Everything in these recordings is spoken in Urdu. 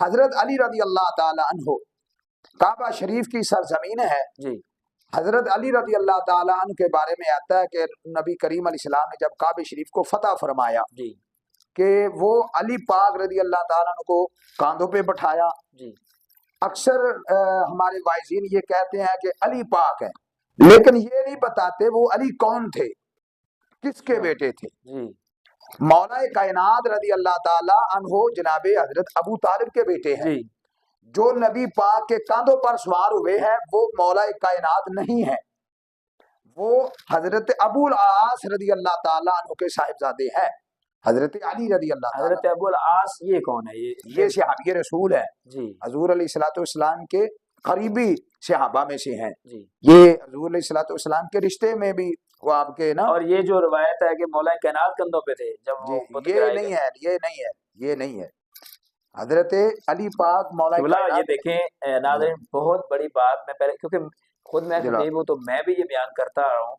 حضرت علی رضی اللہ تعالی عنہ کعبہ شریف کی سرزمین ہے جی حضرت علی رضی اللہ تعالی عنہ کے بارے میں آتا ہے کہ نبی کریم علیہ السلام نے جب کعبہ شریف کو فتح فرمایا جی کہ وہ علی پاک رضی اللہ تعالیٰ عنہ کو کاندھوں پہ بٹھایا. جی اکثر ہمارے وائزین یہ کہتے ہیں کہ علی پاک ہے، لیکن یہ نہیں بتاتے وہ علی کون تھے، کس کے بیٹے تھے. جی مولا کائنات رضی اللہ تعالیٰ عنہ جناب حضرت ابو طالب کے بیٹے ہیں. جی جو نبی پاک کے کاندھوں پر سوار ہوئے ہیں وہ مولا کائنات نہیں ہے، وہ حضرت ابو العاص رضی اللہ تعالیٰ عنہ کے صاحبزادے ہیں، حضرت علی رضی اللہ تعالیٰ. حضرت ابو العاص یہ کون ہے؟ یہ صحابی رسول ہے، جی حضور علیہ الصلوۃ والسلام کے قریبی صحابہ میں سے ہیں. جی یہ حضور علیہ الصلوۃ والسلام کے رشتے میں بھی وہ آپ کے نا. اور یہ جو روایت ہے کہ مولا کائنات کندھوں پہ تھے جب وہ بت یہ گرائے نہیں گئے. ہے، یہ نہیں ہے، یہ نہیں ہے. حضرت علی پاک مولا قبلہ یہ کائنات. دیکھیں ناظرین، بہت بڑی بات، میں پہلے کیونکہ خود میں خطیب ہوں تو میں بھی یہ بیان کرتا رہا ہوں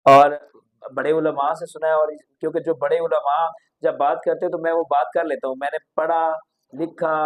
اور بڑے علماء سے سنا ہے، اور کیونکہ جو بڑے علماء جب بات کرتے تو میں وہ بات کر لیتا ہوں. میں نے پڑھا لکھا،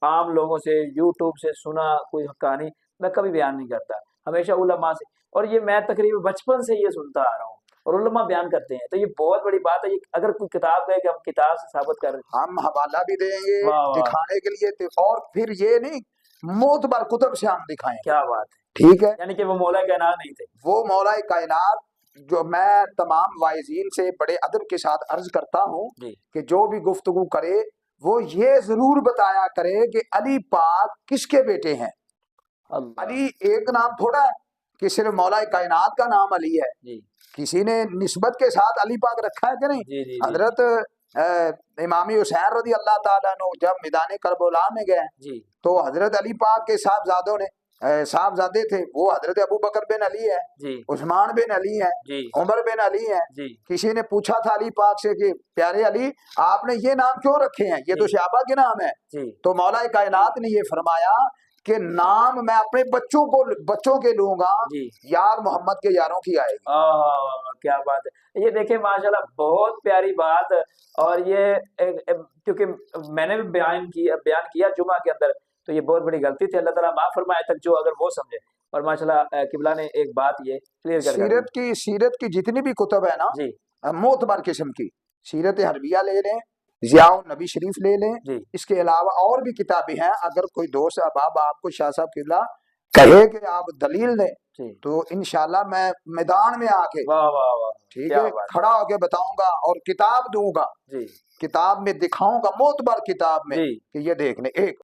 عام لوگوں سے یوٹیوب سے سنا کوئی کہانی، میں کبھی بیان نہیں کرتا، ہمیشہ علماء سے. اور یہ میں تقریباً بچپن سے یہ سنتا آ رہا ہوں اور علماء بیان کرتے ہیں، تو یہ بہت بڑی بات ہے. یہ اگر کوئی کتاب ہے کہ ہم کتاب سے ثابت کر رہے ہیں، ہم حوالہ بھی دیں گے واہ واہ، دکھانے کے لیے، اور پھر یہ نہیں معتبر کتب سے ہم دکھائیں. کیا بات ہے. ٹھیک ہے، یعنی کہ وہ مولا کائنات نہیں تھے. وہ مولا کائنات. جو میں تمام وائزین سے بڑے ادب کے ساتھ عرض کرتا ہوں جی کہ جو بھی گفتگو کرے وہ یہ ضرور بتایا کرے کہ علی پاک کس کے بیٹے ہیں. اللہ. علی ایک نام تھوڑا ہے کہ صرف مولا کائنات کا نام علی ہے. جی کسی نے نسبت کے ساتھ علی پاک رکھا ہے کہ نہیں؟ جی جی حضرت امام حسین رضی اللہ تعالیٰ عنہ جب میدان کربلا میں گئے جی تو حضرت علی پاک کے صاحبزادوں نے صاحبزادے تھے، وہ حضرت ابو بکر بن علی ہے، جی عثمان بن علی ہے، جی عمر بن علی ہے. جی کسی نے پوچھا تھا علی پاک سے کہ پیارے علی آپ نے یہ نام کیوں رکھے ہیں، یہ تو صحابہ کے نام ہے. جی تو مولا کائنات نے یہ فرمایا کہ نام میں اپنے بچوں کے لوں گا، جی یار محمد کے یاروں کی آئے گی. کیا بات ہے. یہ دیکھیں ماشاءاللہ بہت پیاری بات. اور یہ کیونکہ میں نے بھی بیان کیا جمعہ کے اندر، تو یہ بہت بڑی غلطی تھی. اللہ تعالیٰ معاف فرمائے تک جو اگر وہ سمجھے. اور ماشاءاللہ قبلہ نے ایک بات یہ کلیئر کر دی. سیرت کی جتنی بھی کتب ہے نا جی معتبر قسم کی، سیرت حربیہ لے لیں، ضیاء النبی شریف لے لیں، جی اس کے علاوہ اور بھی کتابیں ہیں. اگر کوئی دوست احباب آپ کو شاہ صاحب قبلہ کہے کہ آپ دلیل دیں جی تو انشاءاللہ میں میدان میں آ کے واہ واہ واہ، ٹھیک کیا ہے بات. کھڑا ہو کے بتاؤں گا اور کتاب دوں گا، جی کتاب میں دکھاؤں گا، معتبر کتاب میں جی کہ یہ دیکھ لیں. ایک